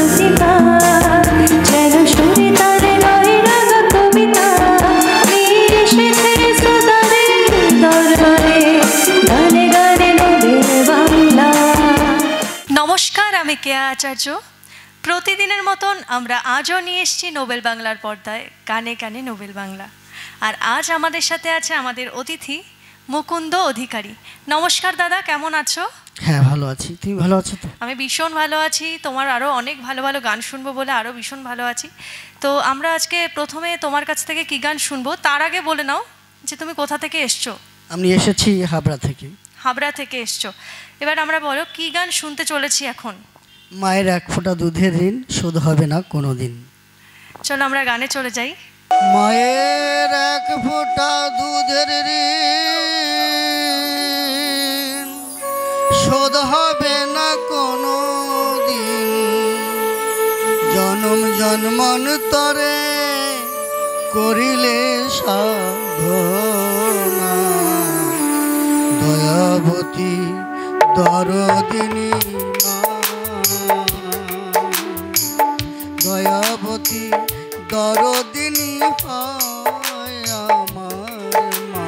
প্রতিভা যেন সুরে তারে নয় রাগা কবিতা নিয়ে এসেছে শ্রোতাদের দরবারে গানে গানে নোবেল বাংলা। নমস্কার, আমি কেয়া আচার্য। প্রতিদিনের মতন আমরা আজও নিয়ে এসেছি নোবেল বাংলার পর্দায় গানে গানে নোবেল বাংলা। আর আজ আমাদের সাথে আছে আমাদের অতিথি মুকুন্দ অধিকারী। নমস্কার দাদা, কেমন আছো? হ্যাঁ, ভালো আছি। তুমি ভালো আছো তো? আমি ভীষণ ভালো আছি। তোমার আরও অনেক ভালো ভালো গান শুনবো বলে আরও ভীষণ ভালো আছি। তো আমরা আজকে প্রথমে তোমার কাছ থেকে কী গান শুনবো তার আগে বলে নাও যে তুমি কোথা থেকে এসছো। আমি এসেছি হাবড়া থেকে। হাবড়া থেকে এসছো। এবার আমরা বলো কী গান শুনতে চলেছি এখন। মায়ের এক ফোঁটা দুধের ঋণ শোধ হবে না কোনো দিন। চলো আমরা গানে চলে যাই। মায়ের এক ফোঁটা দুধের ঋণ শোধ হবে না কোনো দিন, জনম জন্মান্তরে করিলে সাধনা, দয়াবতী দরদিনী মা, দয়াবতী দরদিনী হয় আমার মা,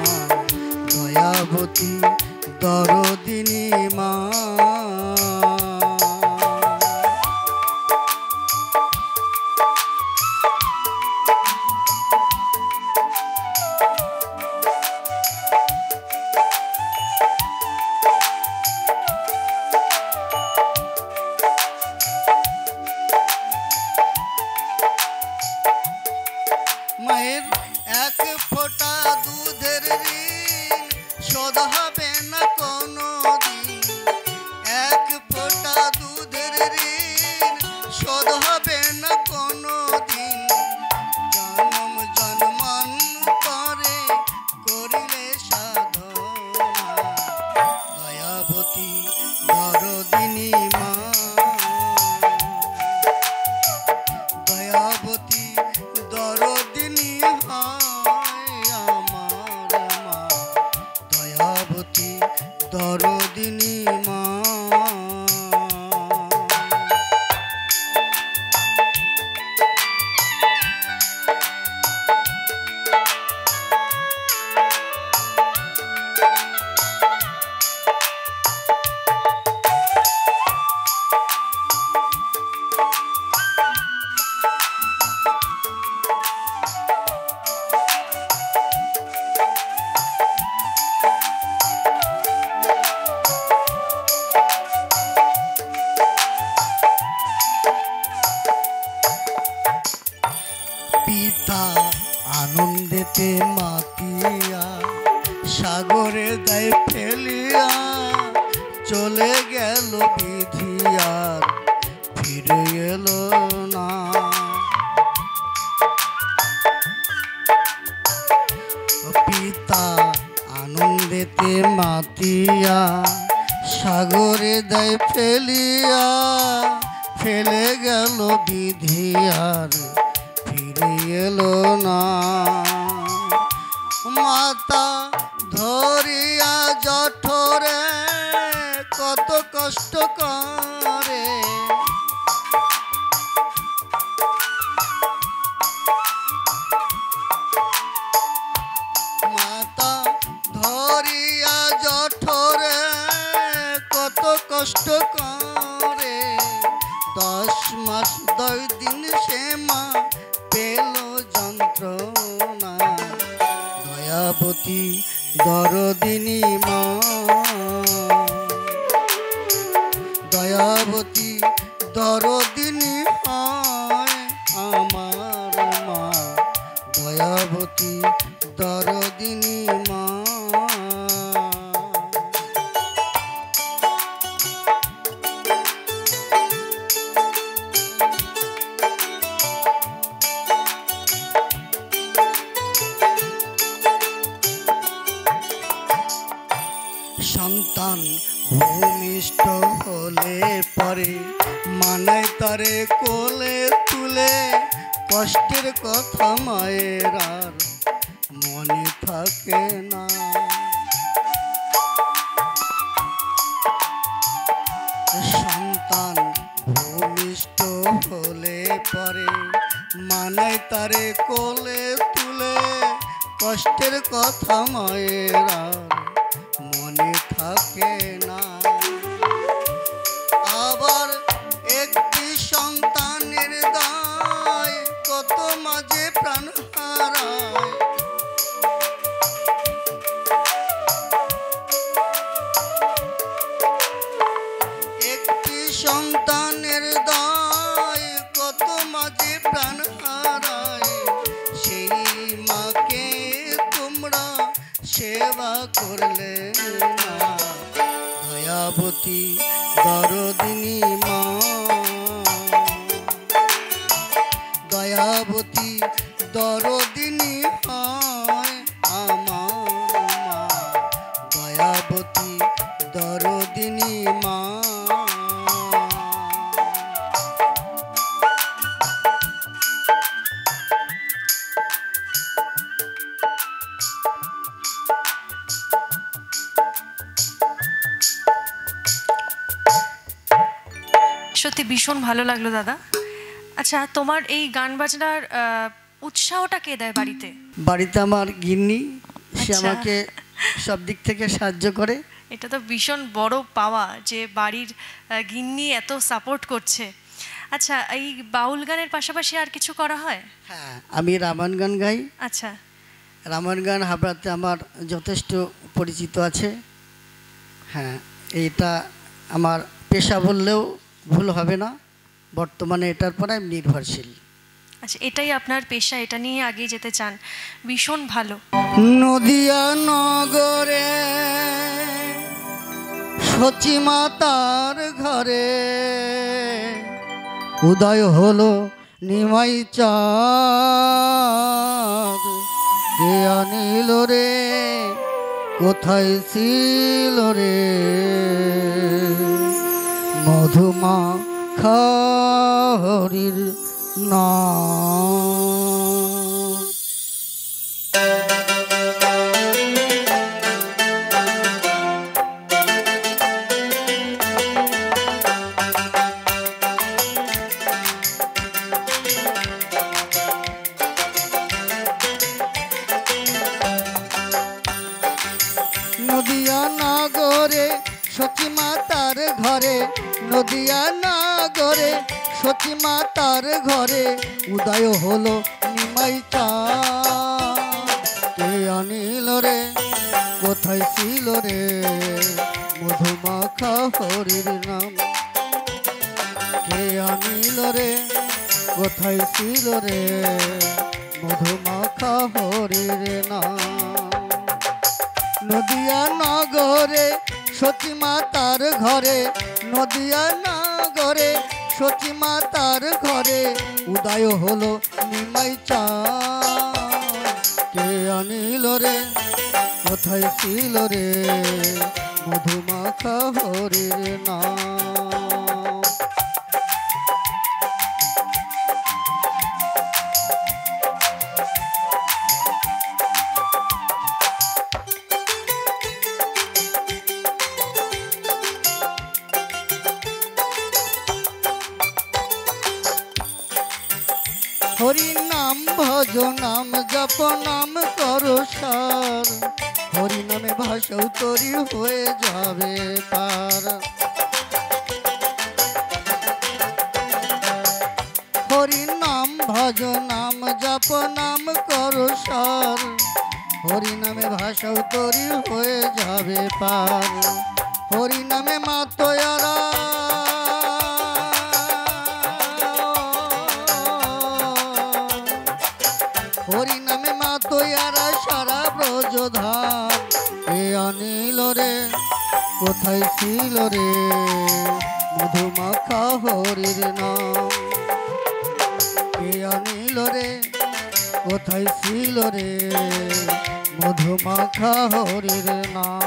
দয়াবতী দরদিনী মা। মায়ের এক ফোঁটা দুধের ঋণ শোধ হবে না কোনো দিন, এক ফোঁটা দুধের ঋণ শোধ হবে না কোনো দিন, জনম জন্মান্তরে করিলে সাধনা, দয়াবতী দরদিনী মা, দয়াবতী দরদিনী হয় আমার মা, দয়াবতী দরদিনী মা। পিতা আনন্দেতে মাতিয়া সাগরে দেয় ফেলিয়া, চলে গেল বিধি আর ফিরে এলো না, পিতা আনন্দেতে মাতিয়া সাগরে দেয় ফেলিয়া, ফেলে গেল বিধি আর ফিরে এলো না, মাতা ধরিয়া জঠরে কত কষ্ট করে, মাতা ধরিয়া জঠরে কত কষ্ট করে, 10 মাস 10 দিন সে মা পেল যন্ত্রণা, দয়াবতী দরদিনী মা, দয়াবতী দরদিনী হয় আমার মা, দয়াবতী দরদিনী মা। সন্তান ভূমিষ্ঠ হলে পরে মানায় তারে কোলে তুলে, কষ্টের কথা মায়ের আর মনে থাকে না, সন্তান ভূমিষ্ঠ হলে পরে মানায় তারে কোলে তুলে, কষ্টের কথা মায়ের আর মনে থাকে না। আবার একটি সন্তানের দায় কত মাঝে প্রাণ হারায়। একটি সন্তানের দায় কত মাঝে প্রাণ হারায়, সেই মাকে তোমরা সেবা করলে না। দয়াবতী দরদিনী মা, দয়াবতী দরদিনী হয় আমার মা, দয়াবতী দরদিনী মা। সত্যি ভীষণ ভালো লাগলো দাদা। আচ্ছা, তোমার এই গান বাজনার উৎসাহটা কে দেয় বাড়িতে? বাড়িতে আমার গিন্নি, সে আচ্ছা। আমাকে সব দিক থেকে সাহায্য করে। এটা তো ভীষণ বড় পাওয়া যে বাড়ির গিন্নি এত সাপোর্ট করছে। আচ্ছা, এই বাউল গানের পাশাপাশি আর কিছু করা হয়? হ্যাঁ, আমি রামায়ণ গান গাই। আচ্ছা, রামায়ণ গান হাবড়াতে আমার যথেষ্ট পরিচিত আছে। হ্যাঁ, এইটা আমার পেশা বললেও ভুল হবে না। বর্তমানে এটার পরে আমি নির্ভরশীল। আচ্ছা, এটাই আপনার পেশা, এটা নিয়ে আগে যেতে চান, ভীষণ ভালো। নদিয়া নগরে সচিমাতার ঘরে উদয় হলো নিমাই চাঁদ, কে আনিল রে কোথায় ছিল রে মধুমা হরির নাম। নদিয়া নগরে সচিমাতার ঘরে, নদিয়া নগরে সচিমাতার ঘরে উদয় হলো নিমাই চাঁদ, কে আনিল রে কোথায় ছিল রে মধুমাখা হরির নাম, কে আনিল রে কোথায় ছিল রে মধুমাখা হরির নাম। নদিয়া নগরে সচিমাতার ঘরে, নদিয়া নগরে সচিমাতার ঘরে উদয় হলো নিমাই চাঁদ, কে আনিল রে কোথায় ছিল রে মধুমাখা হরির নাম। হরি নাম ভজ নাম জপ নাম করো সার, হরি নামে ভাষাও তরি হয়ে যাবে পার। হরি নাম ভজ নাম জপ নাম করো সার, হরি নামে ভাষাও তরি হয়ে যাবে পার। হরি নামে মা তোয়ারা হরি নামে মা তোয়ারা সারা ব্রজধাম, কে আনিল রে কোথায় ছিল রে মধুমাখা হরির নাম, কে আনিল রে কোথায় ছিল রে মধুমাখা হরির নাম।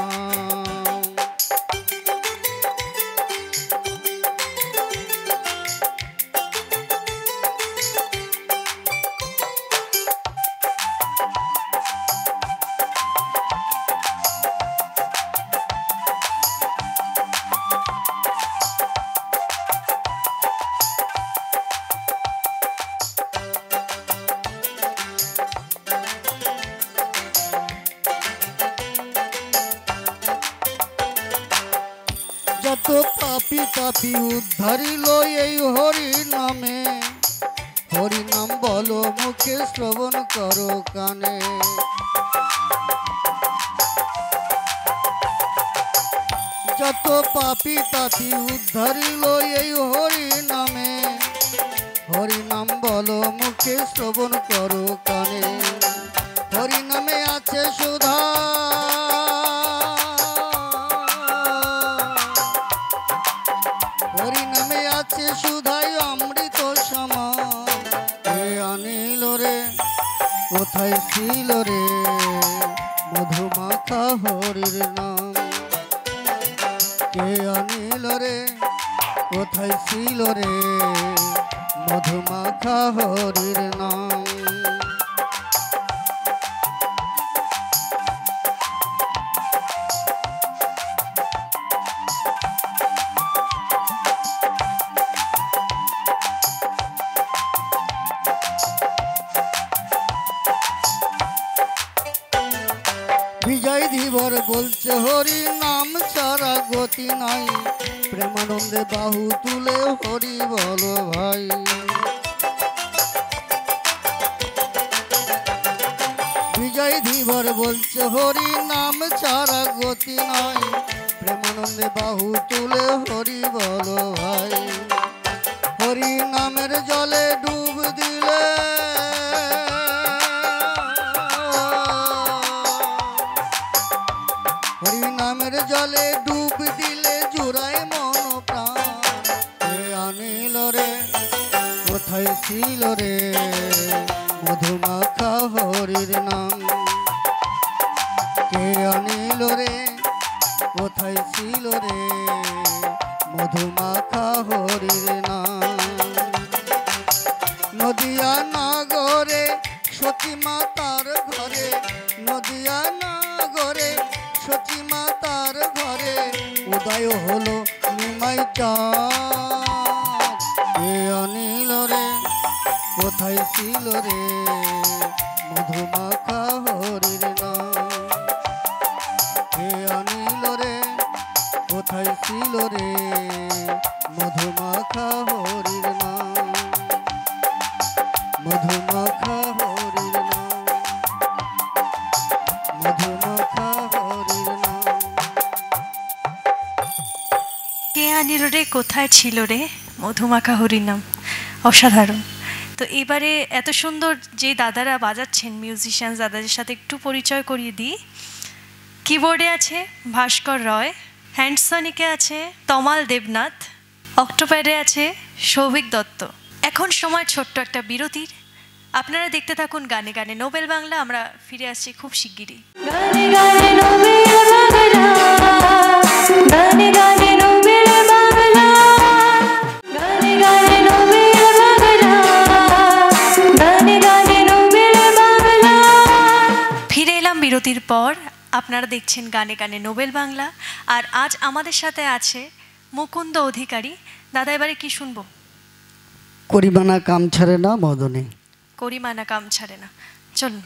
পাপি তাপি উদ্ধারিল এই হরি নামে, হরি নাম বলো মুখে শ্রবণ করো কানে। যত পাপি তাপি উদ্ধারিল এই হরি নামে, হরি নাম বলো মুখে শ্রবণ করো কানে। হরি নামে আছে সুধা, হরি নামে আছে সুধাই অমৃত সমান। কে আনিল রে কোথায় ছিল রে মধুমাখা হরির নাম। কে আনিল রে কোথায় ছিল রে মধুমাখা হরির নাম। বিজয় ধীবর বলছে হরি নাম ছাড়া গতি নাই, প্রেমানন্দে বাহু তুলে হরি বলো ভাই। বিজয় ধীবর বলছে হরি নাম ছাড়া গতি নাই, প্রেমানন্দে বাহু তুলে হরি বলো ভাই। হরি নামের জলে ডুব দিলে, হরি নামের জলে ডুব দিলে জুড়ায় মন প্রাণ। কে আনিল রে কোথায় ছিল রে মধুমাখা হরির নাম। কে আনিল রে কোথায় ছিল রে মধুমাখা হরির নাম। নদিয়া নগরে সতী মাতার ঘরে, নদিয়া নগরে সতী মাতার ঘরে উদয় হলো নিমাই চাঁদ। কে আনিল রে কোথায় ছিল রে মধুমাখা হরির নাম। কে আনিল রে কোথায় ছিল রে মধুমাখা হরির নাম। মধুমাখা হরির নাম, মধুমাখা হরির নাম। কে আনিল রে কোথায় ছিল রে মধুমাখা হরির নাম। অসাধারণ। তো এবারে এত সুন্দর যে দাদারা বাজাচ্ছেন, মিউজিশিয়ান দাদাদের সাথে একটু পরিচয় করিয়ে দিই। কিবোর্ডে আছে ভাস্কর রয়, হ্যান্ডসনিকে আছে তমাল দেবনাথ, অক্টোপ্যাডে আছে সৌভিক দত্ত। এখন সময় ছোট্ট একটা বিরতির। আপনারা দেখতে থাকুন গানে গানে নোবেল বাংলা। আমরা ফিরে আসছি খুব শিগগিরই। গানে গানে নোবেল বাংলা, গানে গানে নোবেল বাংলা, গানে গানে নোবেল বাংলা, গানে গানে নোবেল বাংলা। ফিরে এলাম বিরতির পর। আপনারা দেখছেন গানে গানে নোবেল বাংলা। আর আজ আমাদের সাথে আছে মুকুন্দ অধিকারী। দাদা এবারে কি শুনবো? করিমানা কাম ছাড়ে না মদনে। করিমানা কাম ছাড়ে না, চলুন।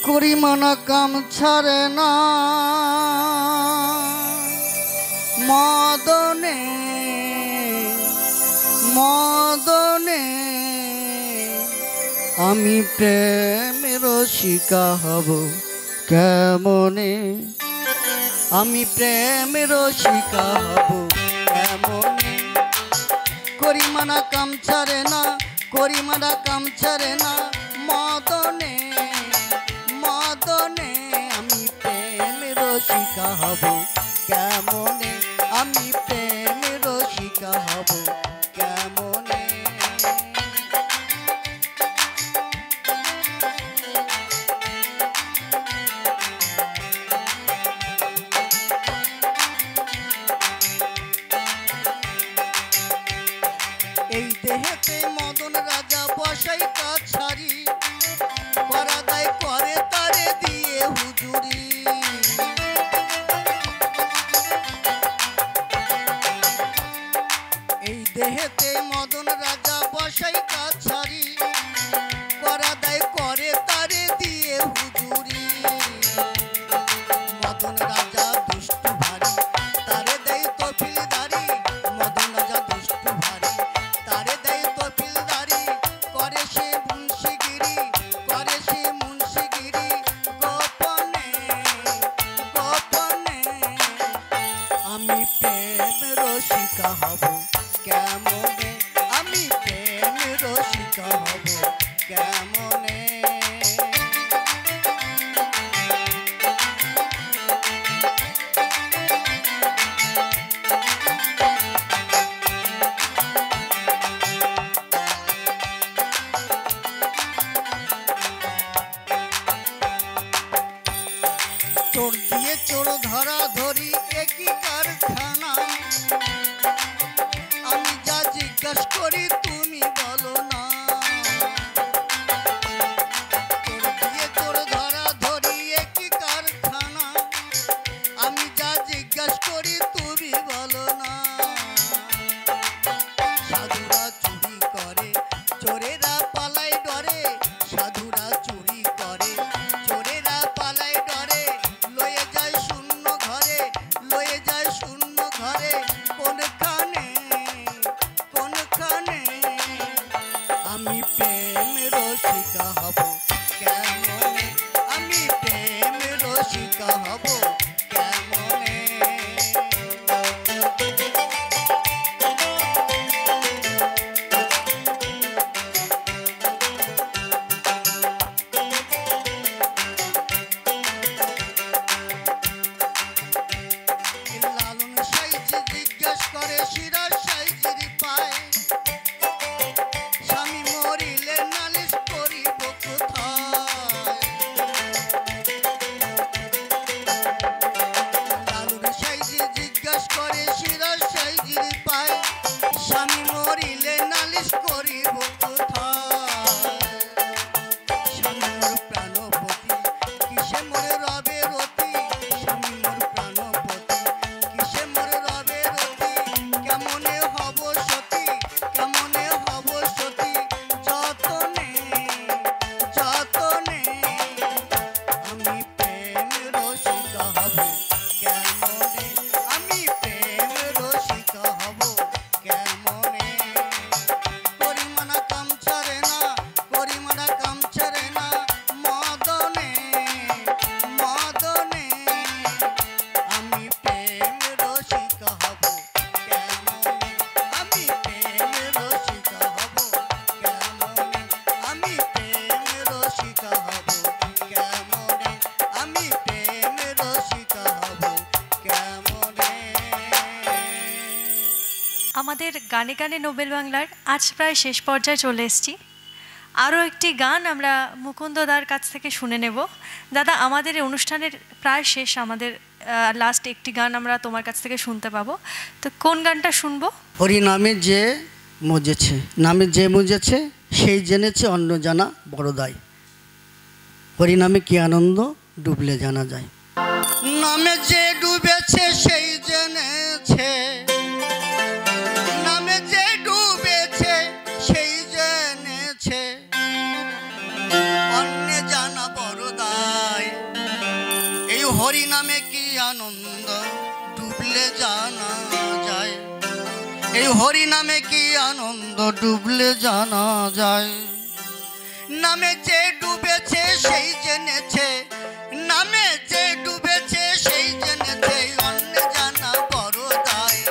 করিমানা কাম ছাড়ে না মদনে, মদনে আমি প্রেমের শিকা হব কেমনে, আমি প্রেমের শিকা হব কেমনে। করিমানা কাম ছাড়ে না, করিমানা কাম ছাড়ে না মদনে, মদনে আমি প্রেমের শিকা হব কেমনে, আমি প্রেমের শিকা হব কেমনে। এই দেহেতে মদন রাজা বসাই কাছারি, করা দায় করে তারে দিয়ে হুজুরি। এই দেহেতে মদন রাজা বসাই কাছারি, করা দায় করে তারে দিয়ে হুজুরি। মদন রাজা আমি প্রেম রসিকা হব কেমনে, আমি প্রেম রসিকা হব কেমনে। চোর দিয়ে চোর ধরা ধরি একই কারখানা, আমি যা জিজ্ঞাস করি তুমি বলো না। চোর দিয়ে চোর ধরা ধরি একই কারখানা, আমি যা জিজ্ঞাস করি তুমি বলো না। সাধুরা চুরি করে চোরেরা পালায় ডরে, সাধুরা চুরি করে চোরেরা পালায় ডরে, লয়ে যায় শূন্য ঘরে, লয়ে যায় শূন্য ঘরে। কোনখানে কোনখানে আমি প্রেম রসিকা হব কেমনে, আমি প্রেম রসিকা হব কেমনে। লালন সাইজ জিজ্ঞাস করে সিরাজ সাইজির পায়, স্বামী মরিলে নালিশ করিব কোথায়। লালন সাইজ জিজ্ঞাস করে সিরাজ সাইজির পায়, স্বামী মরিলে নালিশ করিব কোথায়। স্বামী মোর প্রাণপতি কিসে মোরে রবে রতি, স্বামী মোর প্রাণপতি কিসে মোরে রবে রতি। কেমনে হব সতী, কেমনে হব সতী, যতনে যতনে আমি প্রেম রসিকা হব কেমনে, আমি প্রেম রসিকা হব কেমনে। করিমানা কাম ছাড়ে না, করিমানা কাম ছাড়ে না, মদনে মদনে আমি প্রেম রসিকা হব কেমনে, আমি প্রেম রসিকা হব কেমনে, আমি প্রেম রসিকা হব কেমনে, আমি প্রেম রসিকা হব কেমনে। আমাদের গানে গানে নোবেল বাংলার আজ প্রায় শেষ পর্যায়ে চলে এসেছি। আরও একটি গান আমরা মুকুন্দ দার কাছ থেকে শুনে নেব। দাদা, আমাদের এই অনুষ্ঠানের প্রায় শেষ, আমাদের লাস্ট একটি গান আমরা তোমার কাছ থেকে শুনতে পাবো, তো কোন গানটা শুনবো? হরি নামে যে মজেছে, নামে যে মজেছে সেই জেনেছে অন্য জানা বড় দায়। হরি নামে কি আনন্দ ডুবলে জানা যায়। নামে যে ডুবেছে সেই জেনেছে, নামে যে ডুবেছে সেই জেনেছে অন্য জানা বড় দায়। এই হরি নামে কি আনন্দ ডুবলে জানা যায়, এই হরি নামে কি আনন্দ ডুবলে জানা যায়। নামে যে ডুবেছে সেই জেনেছে, নামে যে ডুবেছে সেই জেনেছে অন্য জানা বড় দায়।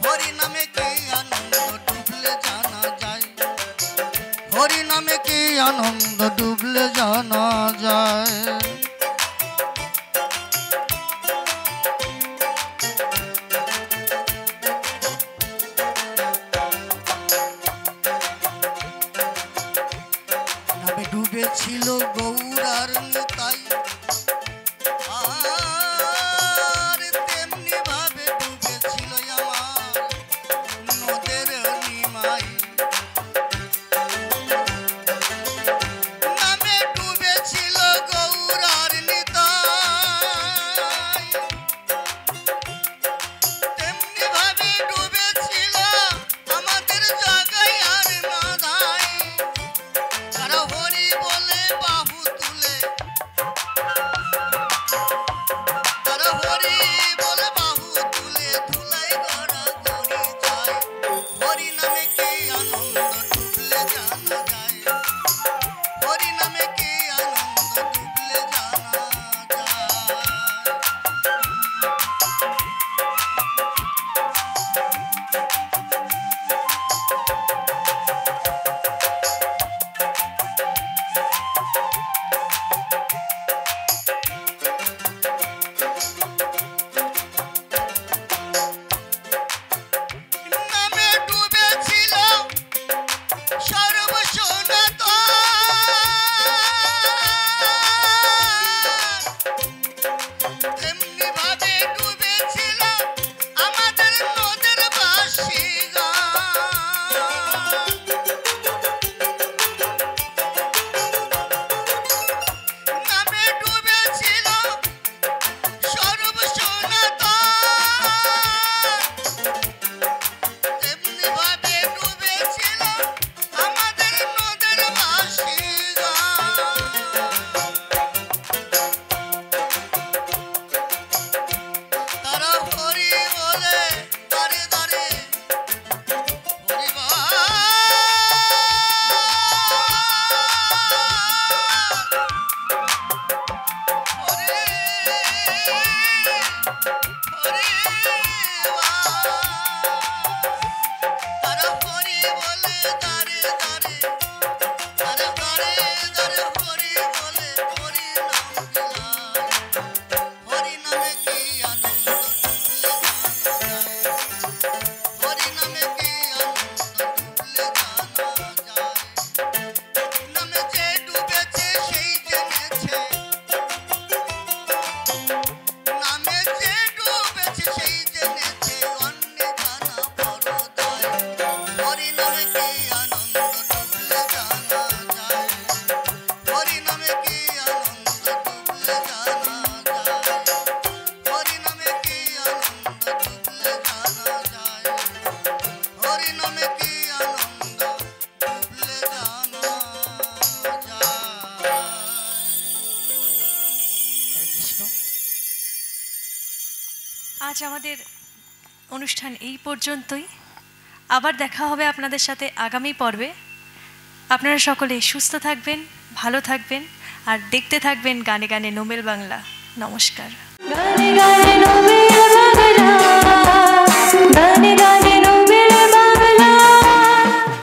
হরি নামে কি আনন্দ ডুবলে জানা যায়, হরি নামে কি আনন্দ ডুবলে জানা যায়। নামে ডুবেছিল গৌরার নিতাই, আর তেমনি ভাবে ডুবেছিল আমার নদের নিমাই। অনুষ্ঠান এই পর্যন্তই। আবার দেখা হবে আপনাদের সাথে আগামী পর্বে। আপনারা সকলে সুস্থ থাকবেন, ভালো থাকবেন আর দেখতে থাকবেন গানে গানে নোবেল বাংলা। নমস্কার। গানে গানে নোবেল বাংলা।